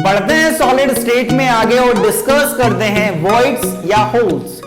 बढ़ते हैं solid state में आगे और डिस्कस करते हैं वॉइड्स या होल्स।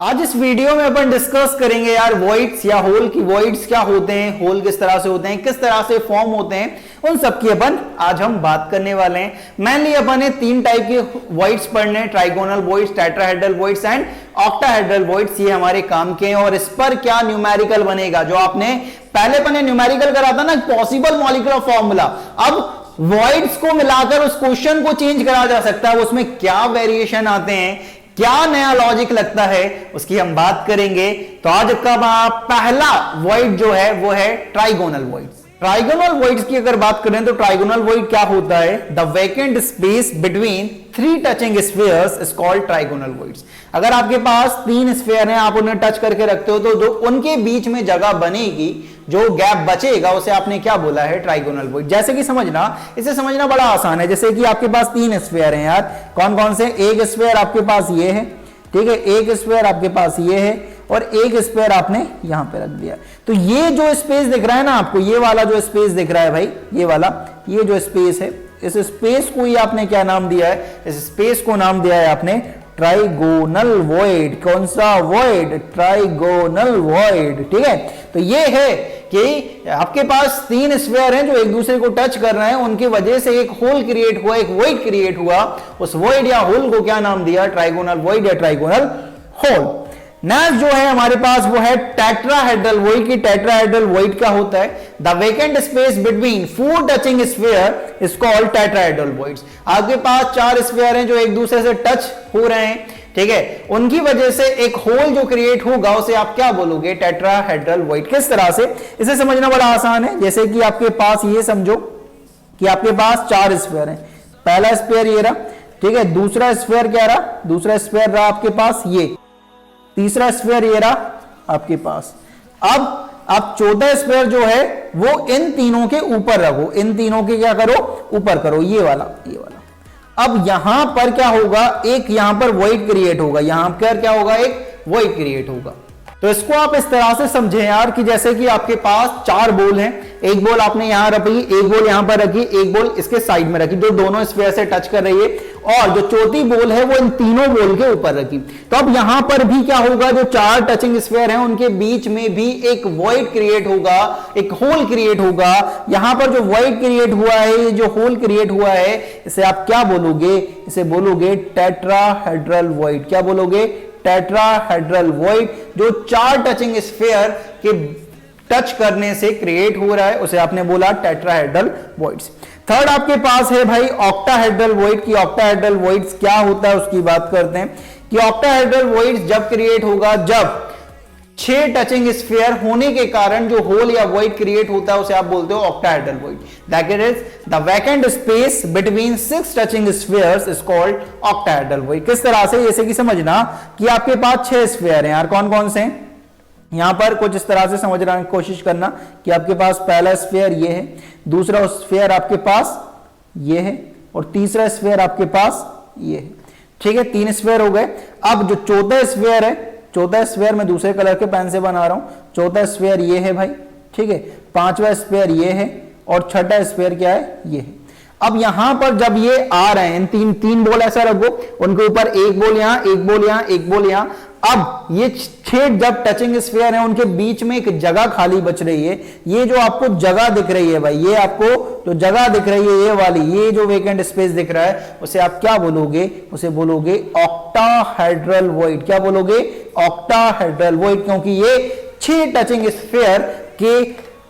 आज इस वीडियो में अपन डिस्कस करेंगे यार वॉइड्स या होल की। वॉइड्स क्या होते हैं, होल किस तरह से होते हैं, किस तरह से फॉर्म होते हैं, उन सब की अपन आज हम बात करने वाले हैं। मेनली अपन ने तीन टाइप के वॉइड्स पढ़ने हैं, trigonal voids, tetrahedral voids and octahedral voids. ये हमारे काम के हैं और इस पर क्या न्यूमेरिकल बनेगा, जो आपने पहले अपन ने न्यूमेरिकल करा था ना, पॉसिबल मॉलिक्यूलर फॉर्मूला। अब वॉइड्स को मिलाकर उस क्वेश्चन को चेंज करा जा सकता है, उसमें क्या वेरिएशन आते हैं, क्या नया लॉजिक लगता है, उसकी हम बात करेंगे। तो आज का पहला वॉइड जो है वो है ट्राइगोनल वॉइड्स। ट्राइगोनल वॉइड्स की अगर बात करें तो ट्राइगोनल वॉइड क्या होता है, the vacant space between three touching spheres is called trigonal voids. अगर आपके पास तीन स्फीयर हैं, आप उन्हें टच करके रखते हो तो जो उनके बीच में जगह बनेगी, जो गैप बचेगा, उसे आपने क्या बोला है, ट्राइगोनल वॉइड। जैसे कि समझना, इसे समझना बड़ा आसान है। जैसे कि आपके पास तीन स्फीयर हैं यार, कौन कौन से, एक स्फीयर आपके पास ये है, ठीक है, एक स्फीयर आपके पास ये है और एक स्फीयर आपने यहां पे रख दिया। तो ये जो स्पेस दिख रहा है ना आपको, ये वाला जो स्पेस दिख रहा है भाई, ये वाला, ये जो स्पेस है, इस स्पेस को ही आपने क्या नाम दिया है, इस स्पेस को नाम दिया है आपने ट्राइगोनल वॉइड। कौन सा वॉइड, ट्राइगोनल वॉइड, ठीक है। तो ये है कि आपके पास तीन स्फीयर हैं जो एक दूसरे को टच कर रहे हैं, उनकी वजह से एक होल क्रिएट हुआ, एक वॉइड क्रिएट हुआ। उस वॉइड या होल को क्या नाम दिया, ट्राइगोनल वॉइड या ट्राइगोनल होल। नेक्स्ट जो है हमारे पास वो है टेट्राहेड्रल वॉइड की। टेट्राहेड्रल वॉइड क्या होता है, the vacant space between four touching sphere is called tetrahedral voids. आपके पास चार स्फीयर हैं जो एक दूसरे से टच हो रहे हैं, ठीक है, उनकी वजह से एक होल जो क्रिएट होगा उसे आप क्या बोलोगे, टेट्राहेड्रल वॉइड। किस तरह से, इसे समझना बड़ा आसान है। जैसे कि आपके पास ये समझो कि आपके पास चार स्फीयर हैं, पहला स्फीयर ये रहा, ठीक है, दूसरा स्फीयर क्या रहा, दूसरा स्फीयर रहा आपके पास ये, तीसरा स्फीयर ये रहा आपके पास। अब आप चौथा स्फीयर जो है वो इन तीनों के ऊपर रखो, इन तीनों के क्या करो, ऊपर करो, ये वाला, ये वाला। अब यहां पर क्या होगा, एक यहां पर वॉइड क्रिएट होगा, यहां पर क्या होगा, एक वॉइड क्रिएट होगा। तो इसको आप इस तरह से समझे यार कि जैसे कि आपके पास चार बॉल हैं, एक बॉल आपने यहां रखी, एक बॉल यहां पर रखी, एक बॉल इसके साइड में रखी, जो दोनों स्फीयर से टच कर रही है, और जो चौथी बॉल है वो इन तीनों बॉल के ऊपर रखी। तो अब यहां पर भी क्या होगा, जो चार टचिंग स्फीयर हैं उनके बीच में भी एक वॉइड क्रिएट होगा, एक होल क्रिएट होगा। यहां पर जो वॉइड क्रिएट हुआ है, जो होल क्रिएट हुआ है, इसे आप क्या बोलोगे, इसे बोलोगे टेट्राहेड्रल वॉइड। क्या बोलोगे, टेट्राहेड्रल वॉइड। जो चार टचिंग स्फीयर के टच करने से क्रिएट हो रहा है उसे आपने बोला टेट्राहेड्रल वॉइड्स। थर्ड आपके पास है भाई ऑक्टाहेड्रल वॉइड की। ऑक्टाहेड्रल वॉइड्स क्या होता है उसकी बात करते हैं कि ऑक्टाहेड्रल वॉइड्स जब क्रिएट होगा, जब 6 टचिंग स्फीयर होने के कारण जो होल या वॉइड क्रिएट होता है उसे आप बोलते हो octahedral void. That is the vacant space between 6 touching spheres is called octahedral void. किस तरह से, जैसे कि समझना कि आपके पास 6 स्फीयर हैं यार, कौन कौन से हैं, यहां पर कुछ इस तरह से समझने की कोशिश करना कि आपके पास पहला स्फीयर ये है, दूसरा स्फीयर आपके पास ये है और तीसरा स्फीयर आपके पास ये है, ठीक है, 3 स्फीयर हो गए। अब जो चौथा स्फीयर है, चौथा स्फीयर मैं दूसरे कलर के पेन से बना रहा हूं, चौथा स्फीयर ये है भाई, ठीक है, पांचवा स्फीयर ये है और छठा स्फीयर क्या है, ये है। अब यहां पर जब ये आ रहे हैं, तीन बॉल ऐसा रखो, उनके ऊपर एक बॉल यहां, एक बॉल यहां, एक बॉल यहां। अब ये 6 जब टचिंग स्फीयर है उनके बीच में एक जगह खाली बच रही है। ये जो आपको जगह दिख रही है भाई, ये आपको जो जगह दिख रही है, ये वाली, ये जो वेकेंट स्पेस दिख रहा है, उसे आप क्या बोलोगे, उसे बोलोगे ऑक्टाहेड्रल वॉइड। क्या बोलोगे, ऑक्टाहेड्रल वॉइड, क्योंकि ये 6 टचिंग स्फीयर के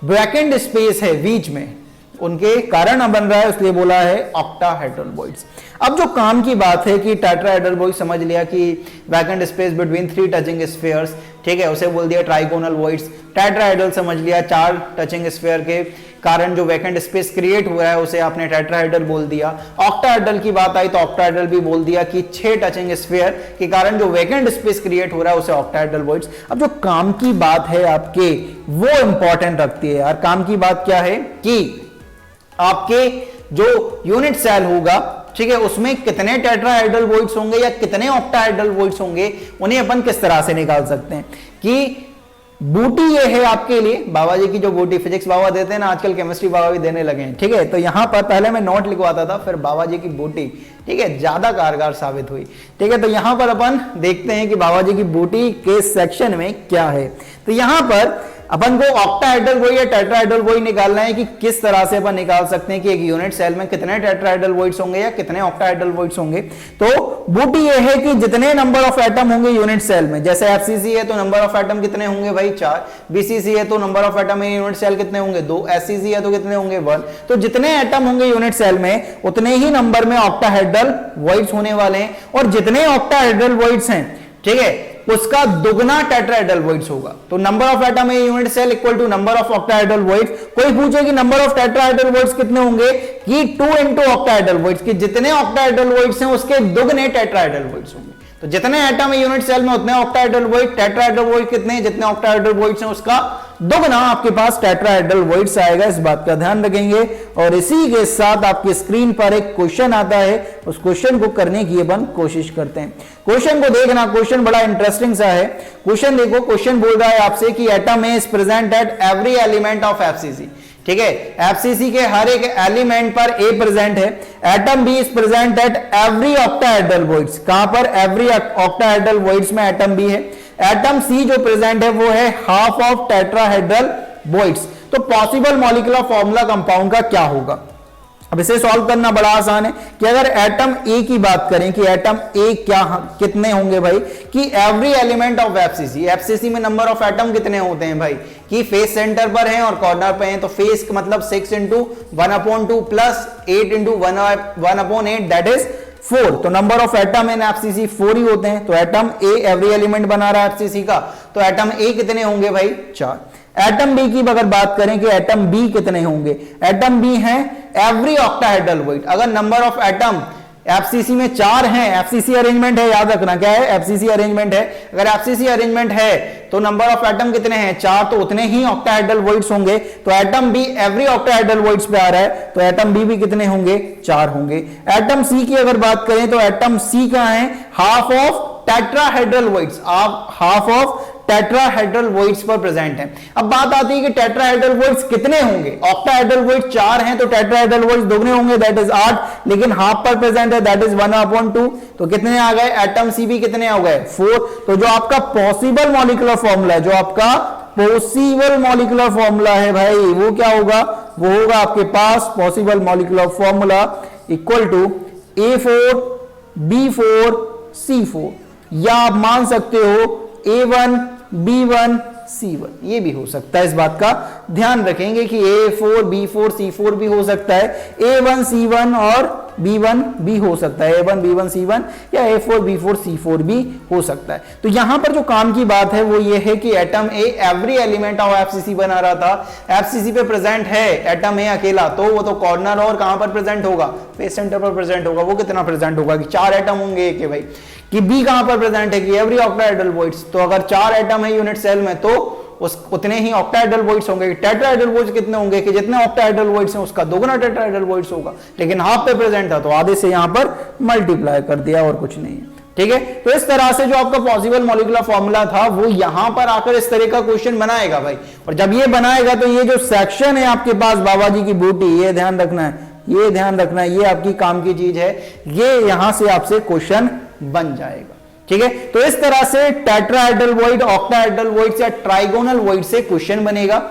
वैकेंट स्पेस है बीच में, उनके कारण बन रहा है, इसलिए बोला है ऑक्टाहेड्रल वॉइड्स। अब जो काम की बात है कि टेट्राहेड्रल वॉइड समझ लिया कि vacant space between 3 touching spheres, ठीक है, उसे बोल दिया ट्राइगोनल वॉइड्स। टेट्राहेड्रल समझ लिया, 4 टचिंग स्फीयर के कारण जो वैकेंट स्पेस क्रिएट हुआ है उसे आपने टेट्राहेड्रल बोल दिया। ऑक्टाहेड्रल की बात आई तो ऑक्टाहेड्रल भी बोल दिया कि 6 टचिंग स्फीयर के कारण जो वैकेंट स्पेस क्रिएट हो रहा है उसे ऑक्टाहेड्रल वॉइड्स। अब जो काम की बात है आपके, वो इंपॉर्टेंट रखती है यार। काम की बात क्या है कि आपके जो यूनिट सेल होगा, ठीक है, उसमें कितने टेट्राहेड्रल वॉइड्स होंगे या कितने ऑक्टाहेड्रल वॉइड्स होंगे, उन्हें अपन किस तरह से निकाल सकते हैं कि बूटी ये है आपके लिए, बाबा जी की जो बूटी, फिजिक्स बाबा देते हैं ना आजकल, केमिस्ट्री बाबा भी देने लगे हैं, ठीक है। तो यहां पर पहले मैं नोट लिखवाता था, फिर बाबा जी की बूटी, ठीक है, ज्यादा कारगर साबित हुई, ठीक है। तो यहां पर अपन देखते हैं कि बाबा जी की बूटी के सेक्शन में क्या है। तो यहां पर अपन को ऑक्टाहेड्रल वॉइड या टेट्राहेड्रल वॉइड निकालना है कि किस तरह से अपन निकाल सकते हैं कि एक यूनिट सेल में कितने टेट्राहेड्रल वॉइड्स होंगे या कितने ऑक्टाहेड्रल वॉइड्स होंगे। तो बूटी ये है कि जितने नंबर ऑफ एटम होंगे यूनिट सेल में, जैसे एफसीसी है तो नंबर ऑफ एटम कितने होंगे भाई 4, बीसीसी है तो number of atom in unit cell कितने होंगे 2, एससीसी है तो कितने होंगे 1। तो जितने एटम होंगे यूनिट सेल में उतने ही नंबर में ऑक्टाहेड्रल वॉइड्स होने वाले हैं, और जितने ऑक्टाहेड्रल वॉइड्स हैं, ठीक है, उसका दुगना टेट्राहेड्रल वॉइड्स होगा। तो number of atom in unit cell equal to number of octahedral voids. कोई पूछे कि नंबर ऑफ टेट्राहेड्रल वॉइड्स कितने होंगे, कि 2 इंटू ऑक्टाहेड्रल वॉइड्स, कि जितने ऑक्टाहेड्रल वॉइड्स हैं उसके दुगने टेट्राहेड्रल वॉइड्स होंगे। तो जितने एटम है यूनिट सेल में उतने ऑक्टाहेड्रल वॉइड, टेट्राहेड्रल वॉइड कितने, जितने ऑक्टाहेड्रल वॉइड्स हैं उसका दुगना आपके पास टेट्राहेड्रल वॉइड्स आएगा। इस बात का ध्यान रखेंगे। और इसी के साथ आपकी स्क्रीन पर एक क्वेश्चन आता है, उस क्वेश्चन को करने की अपन कोशिश करते हैं। क्वेश्चन को देखना, क्वेश्चन बड़ा इंटरेस्टिंग सा है। क्वेश्चन देखो, क्वेश्चन बोल रहा है आपसे कि atom is present at every element of FCC, ठीक है, एफसीसी के हर एक एलिमेंट पर ए प्रेजेंट है। Atom B is present at every octahedral voids, कहां पर, एवरी ऑक्टाहेड्रल वॉइड्स में एटम बी है। एटम सी जो प्रेजेंट है वो है हाफ ऑफ टेट्राहेड्रल वॉइड्स। तो पॉसिबल मॉलिक्यूलर फॉर्मूला कंपाउंड का क्या होगा। अब इसे सॉल्व करना बड़ा आसान है कि अगर एटम ए की बात करें कि एटम ए क्या कितने होंगे भाई, कि every element of FCC, FCC में नंबर ऑफ एटम कितने होते हैं भाई, कि फेस सेंटर पर हैं और कॉर्नर पे हैं, तो फेस मतलब 6 into 1/2 plus 8 into 1/8 that is 4। तो number of atom in FCC 4 ही होते हैं। तो एटम ए एवरी एलिमेंट बना रहा है एफसीसी का, तो एटम ए कितने होंगे भाई 4। एटम बी की अगर बात करें कि एटम बी कितने होंगे, एटम बी हैं एवरी ऑक्टाहेड्रल वॉइड। अगर नंबर ऑफ एटम एफसीसी में 4 हैं, एफसीसी अरेंजमेंट है, याद रखना क्या है, एफसीसी अरेंजमेंट है। अगर एफसीसी अरेंजमेंट है तो नंबर ऑफ एटम कितने हैं 4, तो उतने ही ऑक्टाहेड्रल वॉइड्स होंगे। तो atom be every octahedral voids पे आ रहा है, तो एटम बी भी कितने होंगे 4 होंगे। एटम सी की अगर बात करें तो एटम सी का है हाफ ऑफ टेट्राहेड्रल वॉइड्स, आप हाफ ऑफ टेट्राहेड्रल वॉइड्स पर प्रेजेंट है। अब बात आती है कि टेट्राहेड्रल वॉइड्स कितने होंगे, ऑक्टाहेड्रल वॉइड्स 4 हैं तो टेट्राहेड्रल वॉइड्स दोगुने होंगे दैट इज 8, लेकिन हाफ पर प्रेजेंट है दैट इज 1/2। तो कितने आ गए, एटम सी भी कितने हो गए 4। तो जो आपका पॉसिबल मॉलिक्यूलर फॉर्मूला है, जो आपका पॉसिबल मॉलिक्यूलर फॉर्मूला है भाई, वो क्या होगा, वो होगा आपके पास possible molecular formula equal to A4 B4 C4, या आप मान सकते हो A1 B1 C1, ये भी हो सकता है। इस बात का ध्यान रखेंगे कि A4 B4 C4 भी हो सकता है, A1 C1 और B1 भी हो सकता है, A1 B1 C1 या A4 B4 C4 भी हो सकता है। तो यहां पर जो काम की बात है वो ये है कि atom A every element of FCC बना रहा था, एफसीसी पे प्रेजेंट है एटम ए अकेला, तो वो तो कॉर्नर और कहां पर प्रेजेंट होगा, फेस सेंटर पर प्रेजेंट होगा। वो कितना प्रेजेंट होगा कि 4 एटम होंगे के भाई, कि बी कहां पर प्रेजेंट है कि एवरी ऑक्टाहेड्रल वॉइड्स। तो अगर 4 एटम है यूनिट सेल में तो उतने ही ऑक्टाहेड्रल वॉइड्स होंगे। टेट्राहेड्रल वॉइड्स कितने होंगे कि जितने ऑक्टाहेड्रल वॉइड्स हैं उसका दुगना टेट्राहेड्रल वॉइड्स होगा, लेकिन हाफ पे प्रेजेंट था तो आधे से यहां पर मल्टीप्लाई कर दिया और कुछ नहीं है, ठीक है। तो इस तरह से जो आपका पॉसिबल मॉलिक्यूलर फॉर्मूला था वो यहां पर आकर इस तरह का क्वेश्चन बनाएगा भाई। और जब ये बनाएगा तो ये जो सेक्शन है आपके पास बाबा जी की बूटी, ये ध्यान रखना है, ये ध्यान रखना है, ये आपकी काम की चीज है, ये यहां से आपसे क्वेश्चन बन जाएगा, ठीक है। तो इस तरह से टेट्राहेड्रल वॉइड, ऑक्टाहेड्रल वॉइड या ट्राइगोनल वॉइड से क्वेश्चन बनेगा।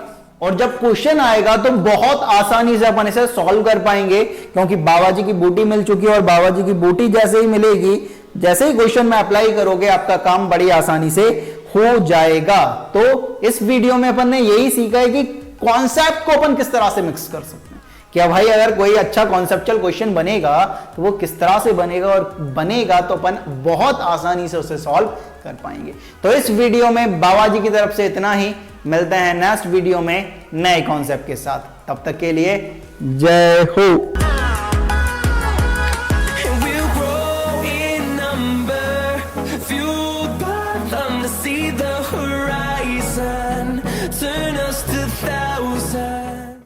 और जब क्वेश्चन आएगा तो बहुत आसानी से अपन इसे सॉल्व कर पाएंगे, क्योंकि बाबा जी की बूटी मिल चुकी है और बाबा जी की बूटी जैसे ही मिलेगी, जैसे ही क्वेश्चन में अप्लाई करोगे आपका काम बड़ी आसानी से हो जाएगा। तो इस वीडियो में अपन ने यही सीखा है कि कॉन्सेप्ट को अपन किस तरह से मिक्स कर सकते हैं, क्या भाई अगर कोई अच्छा कॉन्सेप्चुअल क्वेश्चन बनेगा तो वो किस तरह से बनेगा, और बनेगा तो अपन बहुत आसानी से उसे सॉल्व कर पाएंगे। तो इस वीडियो में बाबा जी की तरफ से इतना ही, मिलते हैं नेक्स्ट वीडियो में नए कॉन्सेप्ट के साथ, तब तक के लिए जय हो।